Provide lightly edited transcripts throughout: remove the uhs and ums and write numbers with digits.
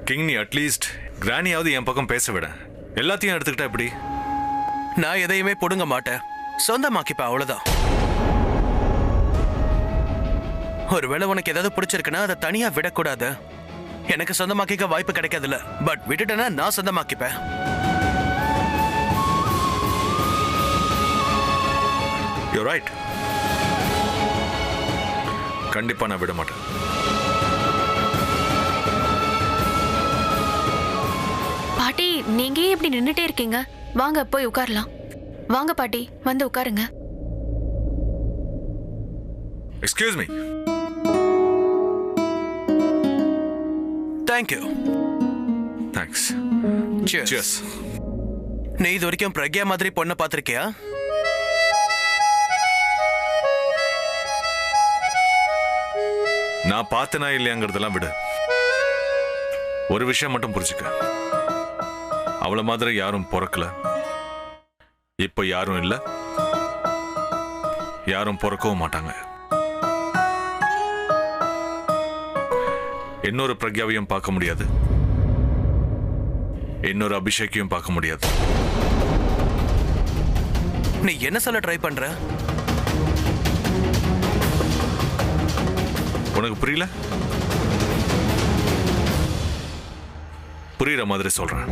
King, நீ at least கிராணியாவது என் பக்கம் பேச விட. எல்லாத்தையும் எடுத்துக்கிட்டா எப்படி? நான் எதையுமே புடுங்க மாட்டேன், சொந்தமாக்கிப்பேன், அவ்வளவுதான். ஒருவேளை உனக்கு ஏதாவது பிடிச்சிருக்குன்னா அதை தனியா விடக்கூடாது. எனக்கு சொந்தமாக்கிக்க வாய்ப்பு கிடைக்காதுல்ல, பட் விட்டுட்டேன்னா நான் சொந்தமாக்கிப்பேன். You right. கண்டிப்பா நான் விட மாட்டேன். பாட்டி, நீங்க ஏன் இப்படி நின்னுட்டே இருக்கீங்க? வாங்க போய் உட்காரலாம். வாங்க பாட்டி, வந்து உட்காருங்க. Excuse me. Thank you. Thanks. Cheers. நீ இது வரைக்கும் பிரக்யா மாதிரி பொண்ணை பார்த்திருக்கியா? நான் பார்த்தனா இல்லையாங்கிறதெல்லாம் விடு. ஒரு விஷயம் மட்டும் புரிஞ்சுக்க, அவளை மாதிரி யாரும் பிறக்கல, இப்ப யாரும் இல்ல, யாரும் பிறக்கவும் மாட்டாங்க. இன்னொரு பிரக்யாவையும் பார்க்க முடியாது, இன்னொரு அபிஷேக்கையும் பார்க்க முடியாது. நீ என்ன சொல்ல ட்ரை பண்ற? உனக்கு புரியல? புரியுற மாதிரி சொல்றேன்.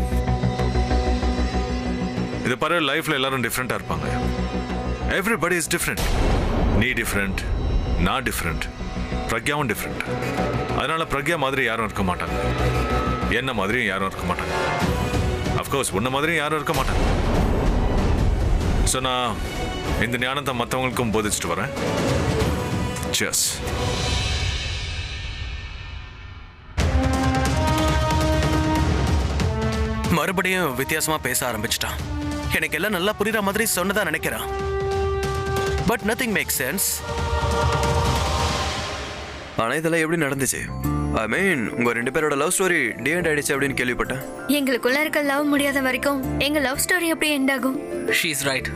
இது பாரு, லைஃப்ல எல்லாரும் டிஃப்ரெண்டா இருப்பாங்க. Everybody is different. நீ டிஃப்ரெண்ட், நான் டிஃப்ரெண்ட், பிரக்யாவும் டிஃப்ரெண்ட். அதனால பிரக்யா மாதிரி யாரும் இருக்க மாட்டாங்க, என்ன மாதிரியும் யாரும் இருக்க மாட்டாங்க, அஃப்கோர்ஸ் உன்ன மாதிரியும் யாரும் இருக்க மாட்டாங்க. ஸோ நான் இந்த ஞானத்தை மற்றவங்களுக்கும் போதிச்சுட்டு வரேன். Cheers. மறுபடியும் வித்தியாசமா பேச ஆரம்பிச்சிட்டான். எனக்கு எல்லாம் நல்லா புரியுற மாதிரி சொன்னதா நினைக்கிறான், பட் நத்திங் மேக் சென்ஸ். ஆனா இதெல்லாம் எப்படி நடந்துச்சு? ஐ மீன், உங்க ரெண்டு பேரோட லவ் ஸ்டோரி டி எண்ட் ஆயிடுச்சு அப்படின்னு கேள்விப்பட்டேன். எங்களுக்குள்ள இருக்க லவ் முடியாத வரைக்கும் எங்க லவ் ஸ்டோரி எப்படி எண்ட் ஆகும்? She is right.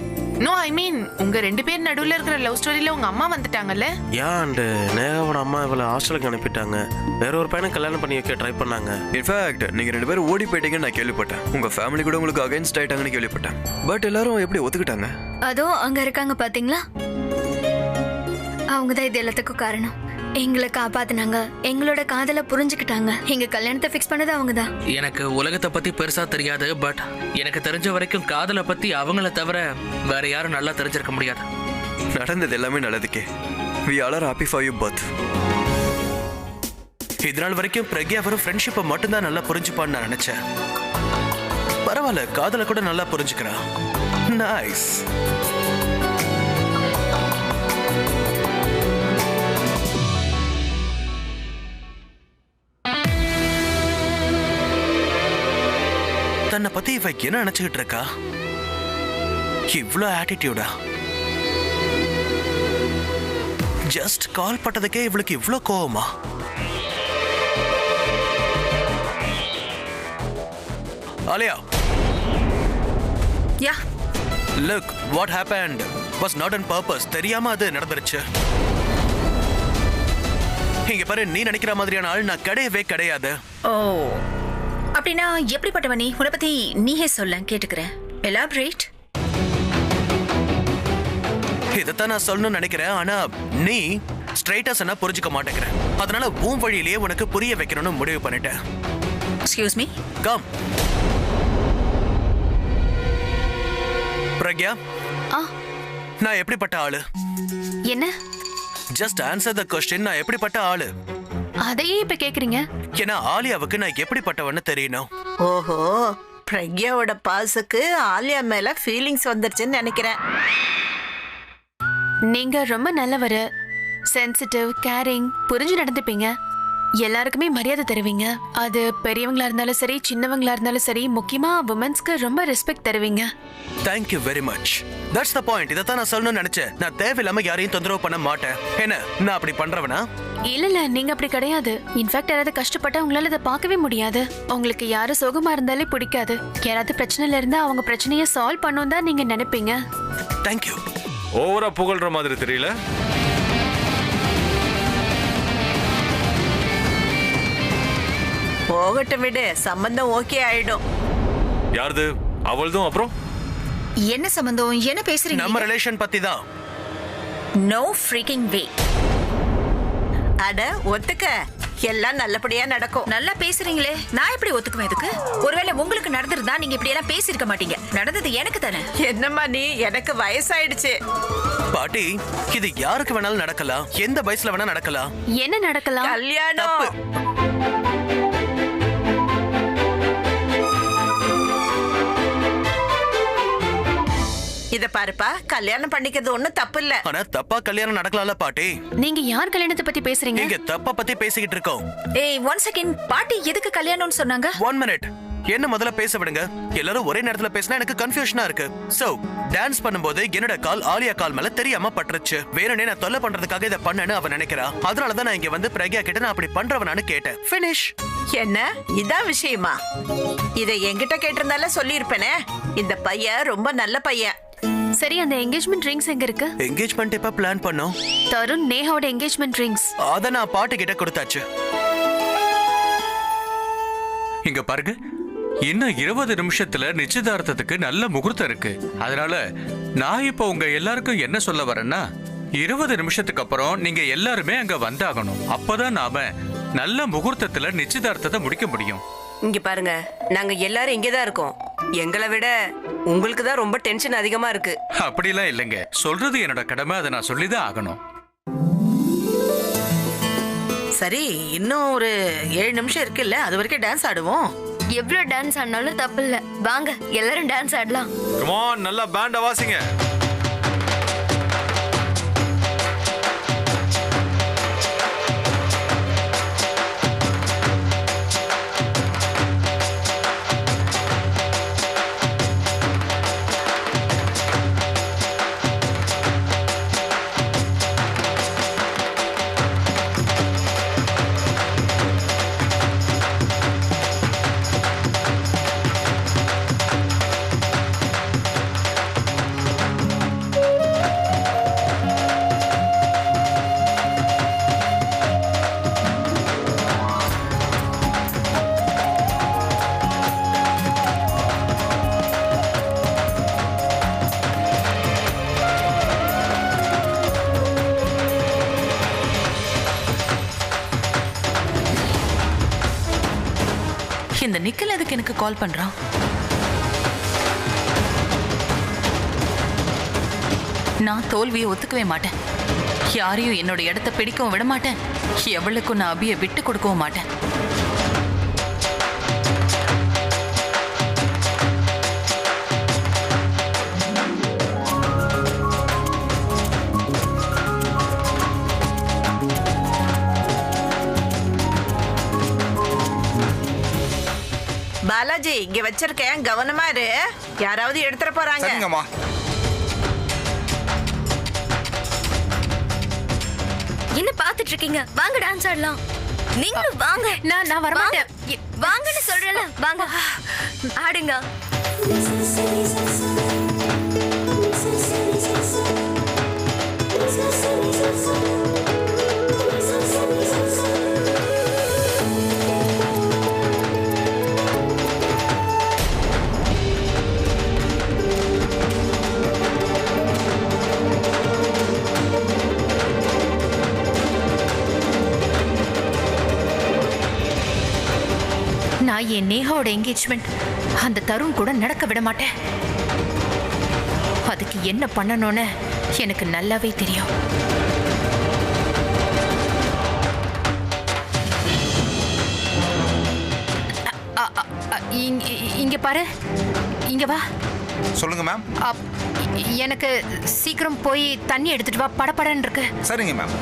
நோ, ஐ மீன் உங்க ரெண்டு பேர் நடுவுல இருக்கிற லவ் ஸ்டோரியில உங்க அம்மா வந்துட்டாங்கல்ல. அண்ட் நேகாவோட அம்மா இவளை ஹாஸ்டலுக்கு அனுப்பிட்டாங்க. வேற ஒரு பையனை கல்யாணம் பண்ணி வைக்க ட்ரை பண்ணாங்க. இன்ஃபேக்ட் நீங்க ரெண்டு பேரும் ஓடி போயிட்டீங்கன்னு நான் கேள்விப்பட்டேன். உங்க ஃபேமிலி கூட உங்களுக்கு அகைன்ஸ்ட் ஆயிட்டாங்கன்னு கேள்விப்பட்டேன். பட் எல்லாரும் எப்படி ஒத்துக்கிட்டாங்க? அதோ அங்க இருக்காங்க பாத்தீங்களா, அவங்கதான் இது எல்லாத்துக்கும் காரணம். எங்களை காப்பாத்தினாங்க, எங்களோட காதலை புரிஞ்சுக்கிட்டாங்க, எங்க கல்யாணத்தை ஃபிக்ஸ் பண்ணது அவங்கதான். எனக்கு உலகத்தை பத்தி பெருசா தெரியாது, பட் எனக்கு தெரிஞ்ச வரைக்கும் காதலை பத்தி அவங்கள தவிர வேற யாரும் நல்லா தெரிஞ்சிருக்க முடியாது. நடந்தது எல்லாமே நல்லதுக்கே. We all are happy for you both. இதனால் வரைக்கும் பிரக்யா வெறும் ஃப்ரெண்ட்ஷிப்பை மட்டும்தான் நல்லா புரிஞ்சுப்பான்னு நான் நினைச்சேன். பரவாயில்ல, காதலை கூட நல்லா புரிஞ்சுக்கிறான். நைஸ். தன்னை பத்தி இவ என்ன நினைச்சுக்கிட்டு இருக்கா? இவ்ளோ ஆட்டிடியூடா? ஜஸ்ட் கால் பட்டதுக்கே இவளுக்கு இவ்ளோ கோவமா? ஆலியா, யா, look, what happened was not on purpose. தெரியாம அது நடந்துருச்சு. இங்க பாரு, நீ நினைக்கிற மாதிரியான ஆள் நான் கிடையவே கிடையாது. ஓ, அப்படின்னா எப்படிப்பட்டவ நீ? உன்னை பத்தி நீயே சொல்ல, கேட்டுக்கிறேன். எலாபரேட். இதைத்தான் நான் சொல்லணும்னு நினைக்கிறேன், ஆனா நீ ஸ்ட்ரைட்டா சொன்னா புரிஞ்சுக்க மாட்டேங்கிற. அதனால உன் வழியிலேயே உனக்கு புரிய வைக்கணும்னு முடிவு பண்ணிட்டேன். Excuse me. கம். பிரக்யா, நான் எப்படிப்பட்ட ஆளு? என்ன? Just answer the question. நான் எப்படிப்பட்ட ஆளு? அதையே இப்ப கேக்குறீங்க? ஏன்னா ஆலியாவுக்கு நான் எப்படிப்பட்டவன்னு தெரியணும். ஓஹோ, பிரக்யாவோட பாசுக்கு ஆலியா மேல ஃபீலிங்ஸ் வந்துருச்சுன்னு நினைக்கிறேன். நீங்க ரொம்ப நல்லவரு, சென்சிட்டிவ், கேரிங், புரிஞ்சு நடந்துப்பீங்க, எல்லாருக்குமே மரியாதை தருவீங்க. அது பெரியவங்களா இருந்தாலும் சரி, சின்னவங்களா இருந்தாலும் சரி, முக்கியமா உமன்ஸ்க்கு ரொம்ப ரெஸ்பெக்ட் தருவீங்க. Thank you very much. That's the point. இதைத்தான் நான் சொல்லணும்னு நினைச்சேன். நான் தேவையில்லாம யாரையும் தொந்தரவு பண்ண மாட்டேன். என்ன, நான் அப்படி பண்றவனா? இல்ல, நீங்க அப்படி கிடையாது. இன்ஃபேக்ட் யாராவது கஷ்டப்பட்டா உங்களால அதை பார்க்கவே முடியாது. உங்களுக்கு யாரும் சோகமா இருந்தாலே பிடிக்காது. யாராவது பிரச்சனையில இருந்தா அவங்க பிரச்சனையை சால்வ் பண்ணணும் தான் நீங்க நினைப்பீங்க. Thank you. ஓவரா புகழ்ற மாதிரி தெரியல. போகட்டும் விடு, சம்பந்தம் ஓகே ஆயிடும். யாருது அவள்தும்? அப்புறம் என்ன சம்பந்தம்? என்ன பேசுறீங்க? நம்ம ரிலேஷன் பத்தி தான். நோ ஃப்ரீக்கிங் வே. அட ஒத்துக்க, எல்லாம் நல்லபடியா நடக்கும். நல்லா பேசுறீங்களே, நான் எப்படி ஒத்துக்குவேன் இதுக்கு? ஒருவேளை உங்களுக்கு நடந்திருந்தா நீங்க இப்படி எல்லாம் பேசியிருக்க மாட்டீங்க. நடந்தது எனக்கு தானே. என்னம்மா நீ, எனக்கு வயசாயிடுச்சு. பாட்டி, இது யாருக்கு வேணாலும் நடக்கலாம், எந்த வயசுல வேணா நடக்கலாம். என்ன நடக்கலாம்? கல்யாணம். இத பாருப்பா, கல்யாணம் பண்ணிக்கிறது ஒண்ணும் தப்பு இல்ல. ஆனா தப்பா கல்யாணம் நடக்கலாம்ல பாட்டி. நீங்க யார் கல்யாணத்தை பத்தி பேசுறீங்க? நீங்க தப்பா பத்தி பேசிக்கிட்டு இருக்கோம். ஏய், 1 செகண்ட். பாட்டி எதுக்கு கல்யாணம்னு சொன்னாங்க? 1 மினிட். என்ன முதல்ல பேச விடுங்க. எல்லாரும் ஒரே நேரத்துல பேசினா எனக்கு கன்ஃபியூஷனா இருக்கு. சோ டான்ஸ் பண்ணும்போது என்னோட கால் ஆலியா கால் மேல தெரியாம பட்டுருச்சு. வேணும்னே நான் தொல்லை பண்றதுக்காக இதை பண்ணேன்னு அவ நினைக்கிறா. அதனாலதான் நான் இங்க வந்து பிரக்யா கிட்ட நான் அப்படி பண்றவனான்னு கேட்டேன். ஃபினிஷ். என்ன இதான் விஷயமா? இத என்கிட்ட கேட்டிருந்தால சொல்லியிருப்பேனே. இந்த பையன் ரொம்ப நல்ல பையன். சரி, அந்த என்கேஜ்மெண்ட் ரிங்ஸ் எங்க இருக்கு? என்கேஜ்மெண்ட் எப்ப பிளான் பண்ணோம்? தருண் நேஹாவோட என்கேஜ்மெண்ட் ரிங்ஸ். அத நான் பாட்டு கிட்ட கொடுத்தாச்சு. இங்க பாருங்க, இன்னும் 20 நிமிஷத்துல நிச்சயதார்த்தத்துக்கு நல்ல முகூர்த்தம் இருக்கு. அதனால நான் இப்போ உங்க எல்லாருக்கும் என்ன சொல்ல வரேன்னா, 20 நிமிஷத்துக்கு அப்புறம் நீங்க எல்லாருமே அங்க வந்தாகணும். அப்பதான் நாம நல்ல முகூர்த்தத்துல நிச்சயதார்த்தத்தை முடிக்க முடியும். இங்க பாருங்க, நாங்க எல்லாரும் இங்கதான் இருக்கோம். எங்களை விட உங்களுக்கு தான் ரொம்ப டென்ஷன் அதிகமா இருக்கு. அப்படிலாம் இல்லைங்க, சொல்றது என்னோட கடமை, அதை நான் சொல்லிதான் ஆகணும். சரி, இன்னும் ஒரு 7 நிமிஷம் இருக்குல்ல, அது வரைக்கும் டான்ஸ் ஆடுவோம். எவ்வளவு டான்ஸ் ஆடினாலும் தப்பு இல்ல. வாங்க எல்லாரும் டான்ஸ் ஆடலாம். கம் ஆன், நல்லா பேண்ட வாசிங்க. இந்த நிக்கல் எதுக்கு எனக்கு கால் பண்றான்? நான் தோல்வியை ஒத்துக்கவே மாட்டேன். யாரையும் என்னோட இடத்தை பிடிக்கவும் விட மாட்டேன். எவளுக்கும் நான் அபியை விட்டு கொடுக்கவும் மாட்டேன். பாலாஜி, இங்க வச்சிருக்கேன், கவனமா இரு. யாராவது எடுத்துற போறாங்க. என்ன பாத்துட்டு இருக்கீங்க? வாங்க டான்ஸ் ஆடலாம். நீங்களும் வாங்க. நான் வர மாட்டேன். வாங்கன்னு சொல்றேன்ல, வாங்க ஆடுங்க. நான் என் நேஹாவோட என்கேஜ்மெண்ட் அந்த தருண் கூட நடக்க விட மாட்டேன். அதுக்கு என்ன பண்ணணும்னு எனக்கு நல்லாவே தெரியும். இங்க பாரு, இங்க வா. சொல்லுங்க மேம். எனக்கு சீக்கிரம் போய் தண்ணி எடுத்துட்டு வா, படபடன்னு இருக்கு. சரிங்க மேம்.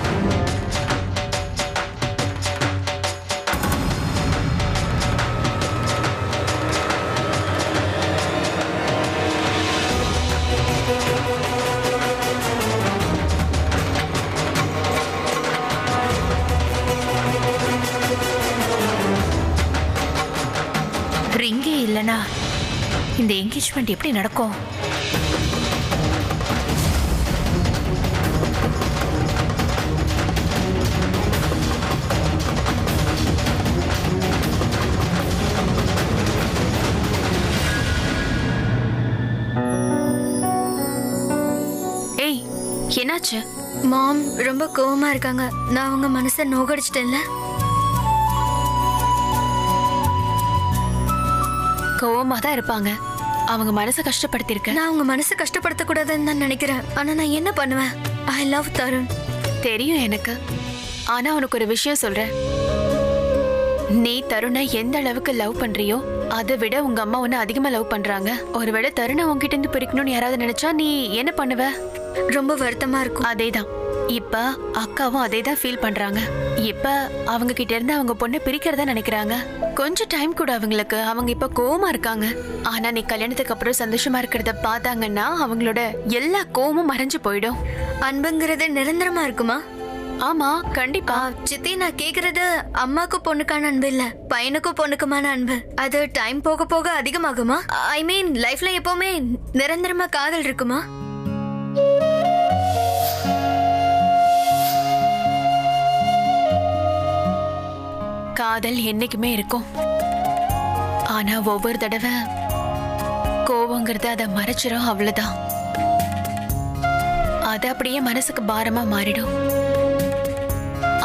ரிங்கே இல்லனா இந்த என்கேஜ்மெண்ட் எப்படி நடக்கும்? என்னாச்சு? மாம் ரொம்ப கோவமா இருக்காங்க. நான் அவங்க மனசை நோகடிச்சிட்டேன்ல. கோவமா தான் இருப்பாங்க. அவங்க மனசை கஷ்டப்படுத்திருக்க. நான் அவங்க மனசை கஷ்டப்படுத்த கூடாதுன்னு தான் நினைக்கிறேன். ஆனா நான் என்ன பண்ணுவேன்? I love Tarun. தெரியும் எனக்கு. ஆனா உனக்கு ஒரு விஷயம் சொல்றேன். நீ தருணை எந்த அளவுக்கு லவ் பண்றியோ அதை விட உங்க அம்மா உன்னை அதிகமா லவ் பண்றாங்க. ஒருவேளை தருணை உங்ககிட்ட இருந்து பிரிக்கணும்னு யாராவது நினைச்சா நீ என்ன பண்ணுவ? ரொம்ப வருத்தமா இருக்கும். அதேதான். இப்ப அக்காவும் அதேதான் ஃபீல் பண்றாங்க. இப்ப அவங்க கிட்ட இருந்து அவங்க பொண்ணை பிரிக்கிறதா நினைக்கிறாங்க. கொஞ்சம் டைம் கூட அவங்களுக்கு. அவங்க இப்ப கோவமா இருக்காங்க. ஆனா நீ கல்யாணத்துக்கு அப்புறம் சந்தோஷமா இருக்கிறத பார்த்தாங்கன்னா அவங்களோட எல்லா கோவமும் மறைஞ்சு போயிடும். அன்புங்கிறது நிரந்தரமா இருக்குமா? ஆமா, கண்டிப்பா. சித்தி, நான் கேக்குறது அம்மாக்கும் பொண்ணுக்கான அன்பு இல்ல, பையனுக்கும் பொண்ணுக்குமான அன்பு. அது டைம் போக போக அதிகமாகுமா? ஐ மீன் லைஃப்ல எப்பவுமே நிரந்தரமா காதல் இருக்குமா? காதல் என்னைக்குமே இருக்கும். ஆனா ஒவ்வொரு தடவை கோவங்கிறது அதை மறைச்சிரும், அவ்வளவுதான். அது அப்படியே மனசுக்கு பாரமா மாறிடும்.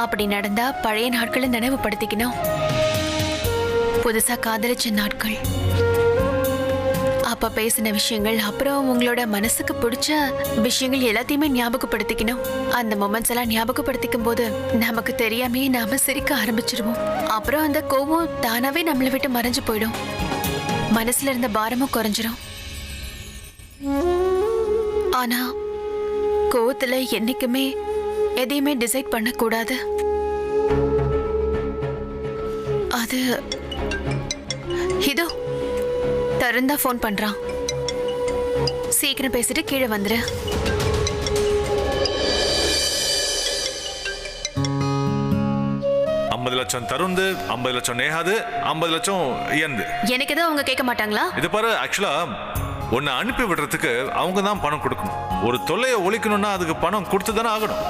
அப்படி நடந்தா பழைய நாட்களை நினைவுபடுத்திக்கணும். புதுசா காதலிச்ச நாட்கள், அப்ப பேசின விஷயங்கள், அப்புறம் உங்களோட மனசுக்கு பிடிச்ச விஷயங்கள் எல்லாத்தையுமே ஞாபகப்படுத்திக்கணும். அந்த மொமெண்ட்ஸ் எல்லாம் ஞாபகப்படுத்திக்கும் போது நமக்கு தெரியாமே நாம சிரிக்க ஆரம்பிச்சிருவோம். அப்புறம் அந்த கோபம் தானாவே நம்மளை விட்டு மறைஞ்சு போயிடும். மனசுல இருந்த பாரமும் குறைஞ்சிரும். ஆனா கோவத்துல என்னைக்குமே எதையுமே டிசைட் பண்ண கூடாது. அது இதோ தருண் தான் ஃபோன் பண்றான். சீக்கிரம் பேசிட்டு கீழே வந்துரு. லட்சம் தருண், 50 லட்சம் நேஹாது, 50 லட்சம் எந்து. எனக்கு எதுவும் அவங்க கேட்க மாட்டாங்களா? இது பாரு, ஆக்சுவலா உன்னை அனுப்பி விடுறதுக்கு அவங்க தான் பணம் கொடுக்கணும். ஒரு தொல்லையை ஒழிக்கணும்னா அதுக்கு பணம் கொடுத்து தானே ஆகணும்.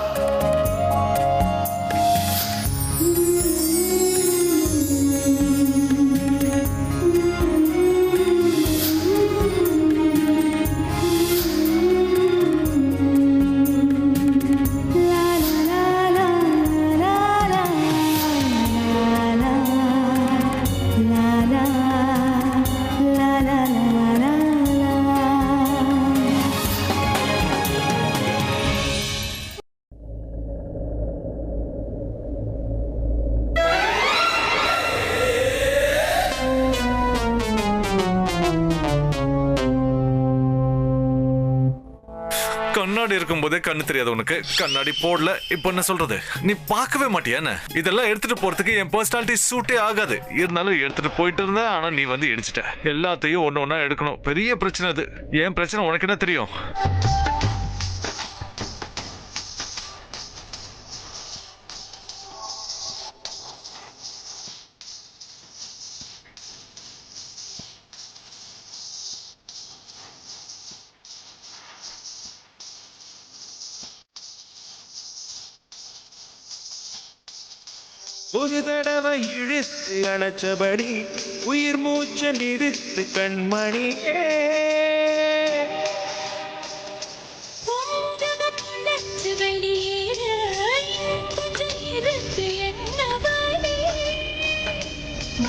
கண்ணாடி இருக்கும் போதே கண்ணு தெரியாது உனக்கு. கண்ணாடி போடல, இப்ப என்ன சொல்றது? நீ பார்க்கவே மாட்டியா? இதெல்லாம் எடுத்துட்டு போறதுக்கு என் பர்சனாலிட்டி சூட்டே ஆகாது. இருந்தாலும் எடுத்துட்டு போயிட்டு இருந்தேன். ஆனா நீ வந்து இடிச்சிட்ட. எல்லாத்தையும் ஒண்ணு ஒண்ணா எடுக்கணும். பெரிய பிரச்சனை அது. என் பிரச்சனை உனக்கு என்ன தெரியும்? ஒரு தடவை இழுத்து அணைச்சபடி உயிர் மூச்ச நிறுத்து கண்மணி.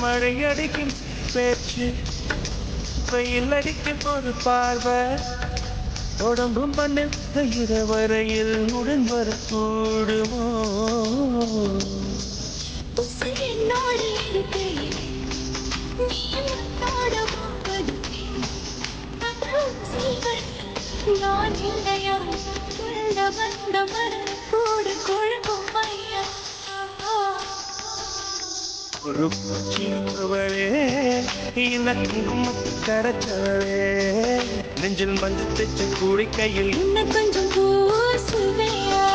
மழை அடிக்கும் பேச்சு, வெயில் அடிக்கும் ஒரு பார்வை, உடம்பும் பண்ண இரவரையில் உடன் வர கூடுமோ? என்னோடு இருக்கையில் நீ என்னோட நான் இல்லையா உள்ள வந்த மரம் கூட குழம்பும் ஐயா. ஒரு பூச்சிவளே இனக்கும் கரைச்சவளே, நெஞ்சில் வந்து தைச்ச கூடிக்கையில் இன்னும் கொஞ்சம் பூசுவையா.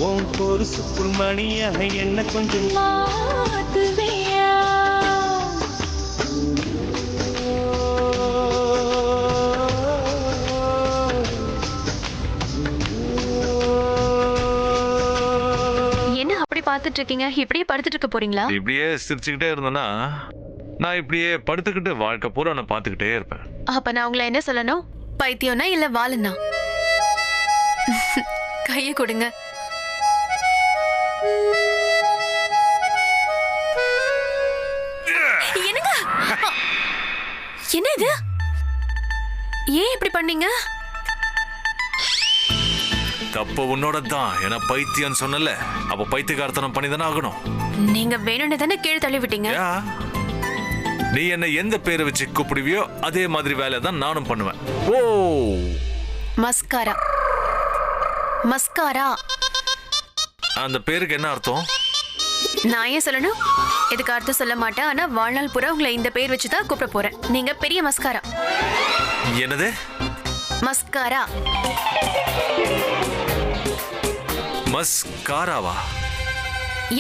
உன் பொருசுக்குள் மணியாக என்ன கொஞ்சம் மாத்துவையா. என்ன அப்படி பார்த்துட்டு இருக்கீங்க? இப்படியே படுத்துட்டு இருக்க போறீங்களா? இப்படியே சிரிச்சுக்கிட்டே இருந்தேன்னா நான் இப்படியே படுத்துக்கிட்டு வாழ்க்கை பூரா நான் பார்த்துக்கிட்டே இருப்பேன். அப்ப நான் உங்களை என்ன சொல்லணும்? பைத்தியம்னா இல்ல வாளுனா? கையை கொடுங்க. என்னங்க? என்ன இது? ஏன் இப்படி பண்ணீங்க? தப்பு உன்னோட தான். ஏன்னா பைத்தியம் சொன்னல, அப்ப பைத்தியக்காரத்தனம் பண்ணி தானே ஆகணும். நீங்க வேணும்னு தானே கீழே தள்ளி விட்டீங்க. நீ என்ன எந்த பேரை வச்சு கூப்பிடுவியோ அதே மாதிரி வேலை தான் நானும் பண்ணுவேன். ஓ, மஸ்காரா. மஸ்காரா அந்த பேருக்கு என்ன அர்த்தம்? நான் ஏன் சொல்லணும்? இதுக்கு அர்த்தம் சொல்ல மாட்டேன். ஆனா வாழ்நாள் பூரா உங்களை இந்த பேர் வச்சு தான் கூப்பிட போறேன். நீங்க பெரிய மஸ்காரா. என்னது? மஸ்காரா. மஸ்காராவா?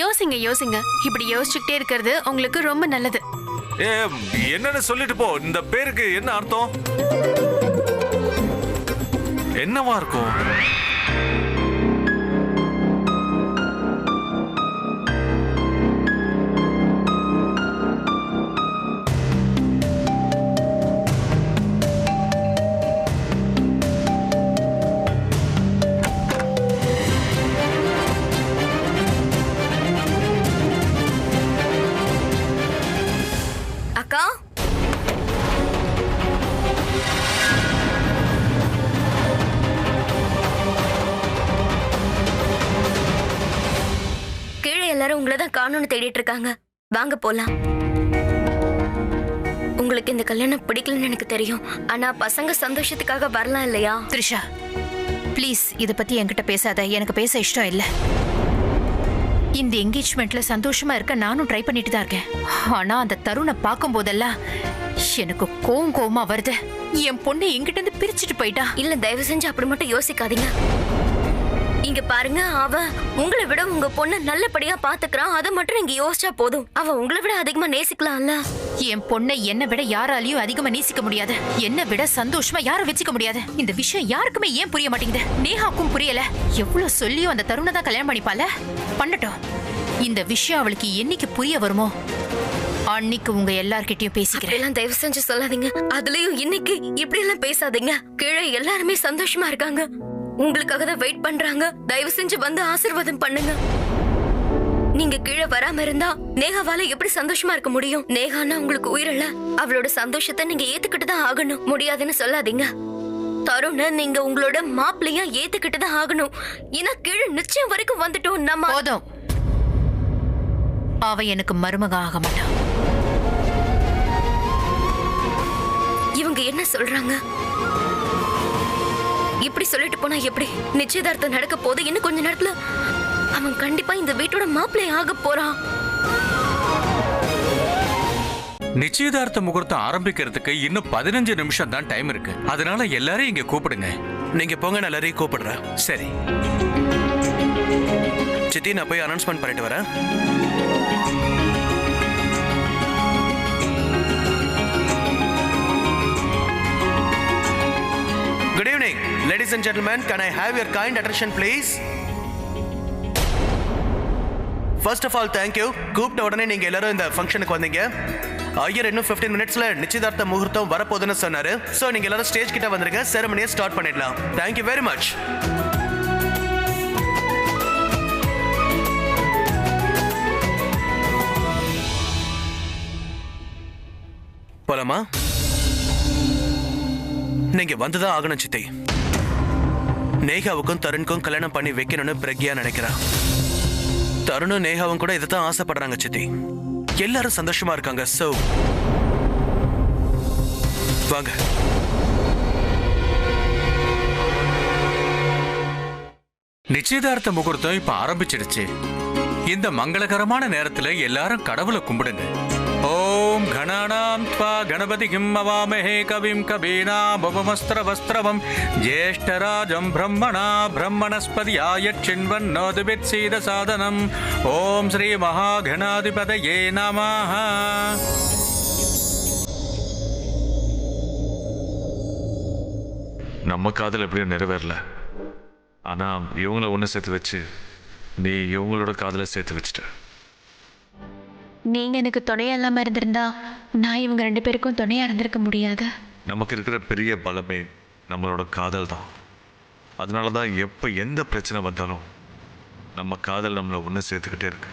யோசிங்க யோசிங்க. இப்படி யோசிச்சுக்கிட்டே இருக்கிறது உங்களுக்கு ரொம்ப நல்லது. என்னன்னு சொல்லிட்டு போ. இந்த பேருக்கு என்ன அர்த்தம்? என்னவா இருக்கும்? அக்கா, கீழே எல்லாரும் உங்களை தான் காணோம்னு தேடிட்டு இருக்காங்க. வாங்க போலாம். உங்களுக்கு இந்த கல்யாணம் பிடிக்கலன்னு எனக்கு தெரியும். ஆனா பசங்க சந்தோஷத்துக்காக வரலாம் இல்லையா? த்ரிஷா, ப்ளீஸ் இத பத்தி என்கிட்ட பேசாத. எனக்கு பேச இஷ்டம் இல்ல. இந்த என்கேஜ்மெண்ட்ல சந்தோஷமா இருக்க நானும் ட்ரை பண்ணிட்டு தான் இருக்கேன். ஆனா அந்த தருணை பார்க்கும் போதெல்லாம் எனக்கு கோவமா வருது. என் பொண்ணை என்கிட்ட இருந்து பிரிச்சுட்டு போயிட்டா. இல்ல, தயவு செஞ்சு அப்படி மட்டும் யோசிக்காதீங்க. இங்க பாருங்க, அவ உங்களை விட உங்க பொண்ண நல்லபடியா பாத்துக்கிறான். அதை மட்டும் நீங்க யோசிச்சா போதும். அவ உங்களை விட அதிகமா நேசிக்கலாம்ல. என் பொண்ணை என்னை விட யாராலையும் அதிகமா நேசிக்க முடியாது. என்னை விட சந்தோஷமா யாரும் வச்சுக்க முடியாது. இந்த விஷயம் யாருக்குமே ஏன் புரிய மாட்டேங்குது? நேஹாக்கும் புரியல. எவ்வளவு சொல்லியும் அந்த தருணை தான் கல்யாணம் பண்ணிப்பால. பண்ணட்டும். இந்த விஷயம் அவளுக்கு என்னைக்கு புரிய வருமோ அன்னைக்கு உங்க எல்லார்கிட்டயும் பேசிக்கிறேன். தயவு செஞ்சு சொல்லாதீங்க. அதுலயும் இன்னைக்கு இப்படி எல்லாம் பேசாதீங்க. கீழே எல்லாருமே சந்தோஷமா இருக்காங்க. உங்களுக்காக தான் வெயிட் பண்றாங்க. தயவு செஞ்சு வந்து ஆசீர்வாதம் பண்ணுங்க. நீங்க கீழே வராம இருந்தா நேகாவால எப்படி சந்தோஷமா இருக்க முடியும்? நேகானா உங்களுக்கு உயிரில்ல. அவளோட சந்தோஷத்தை நீங்க ஏத்துக்கிட்டு தான் ஆகணும். முடியாதுன்னு சொல்லாதீங்க. தருண நீங்க உங்களோட மாப்பிள்ளையா ஏத்துக்கிட்டு தான் ஆகணும். ஏன்னா கீழே நிச்சயம் வரைக்கும் வந்துட்டோம். நம்ம போதும். அவ எனக்கு மருமக ஆக மாட்டா. இவங்க என்ன சொல்றாங்க? இப்படி சொல்லிட்டு போனா எப்படி? நிச்சயதார்த்தம் நடக்க போது இன்னும் கொஞ்ச நேரத்துல அவன் கண்டிப்பா இந்த வீட்டோட மாப்பிள்ளை ஆக போறான். நிச்சயதார்த்த முகூர்த்தம் ஆரம்பிக்கிறதுக்கு இன்னும் 15 நிமிஷம் தான் டைம் இருக்கு. அதனால எல்லாரையும் இங்க கூப்பிடுங்க. நீங்க போங்க, நான் எல்லாரையும் கூப்பிடுறேன். சரி சித்தி, நான் போய் அனௌன்ஸ்மெண்ட் பண்ணிட்டு வரேன். Good evening, ladies and gentlemen. Can I have your kind attention, please? First of all, thank you. கூப்பிட்ட உடனே நீங்க எல்லாரும் இந்த ஃபங்க்ஷனுக்கு வந்தீங்க. ஐயர் இன்னும் 15 மினிட்ஸ்ல நிச்சயதார்த்த முகூர்த்தம் வரப்போகுதுன்னு சொன்னாரு. ஸோ நீங்க எல்லாரும் ஸ்டேஜ் கிட்ட வந்துருங்க. செரமனியை ஸ்டார்ட் பண்ணிடலாம். Thank you very much. போலாமா? நீங்க வந்துதான் ஆகணும் சித்தி. நேகாவுக்கும் தருணுக்கும் கல்யாணம் பண்ணி வைக்கணும்னு பிரக்யா நினைக்கிறா. தருணும் நேகாவும் கூட இதைத்தான் ஆசைப்படுறாங்க சித்தி. எல்லாரும் சந்தோஷமா இருக்காங்க. சோ வாங்க. நிச்சயதார்த்த முகூர்த்தம் இப்ப ஆரம்பிச்சிடுச்சு. இந்த மங்களகரமான நேரத்துல எல்லாரும் கடவுளை கும்பிடுங்க. ஓம் கணானாம் த்வா கணபதிம் அவாமஹே கவிம் கபீனாம் உபமஸ்திரவஸ்திரவம் ஜேஷ்டராஜம் பிரம்மணா பிரம்மணஸ்பதியாய சின்வன்னோதிபித் சீத சாதனம். ஓம் ஸ்ரீ மகாகணாதிபதயே நமஹ. நம்ம காதல் எப்படியும் நிறைவேறல. ஆனா இவங்கள ஒன்று சேர்த்து வச்சு நீ இவங்களோட காதலை சேர்த்து வச்சுட்ட. நீங்க எனக்கு துணையா இல்லாம இருந்திருந்தா நான் இவங்க 2 பேருக்கும் துணையா இருந்திருக்க முடியாது. நமக்கு இருக்கிற பெரிய பலமே நம்மளோட காதல் தான். அதனால தான் எப்போ எந்த பிரச்சனை வந்தாலும் நம்ம காதல் நம்மளை ஒன்று சேர்த்துக்கிட்டே இருக்கு.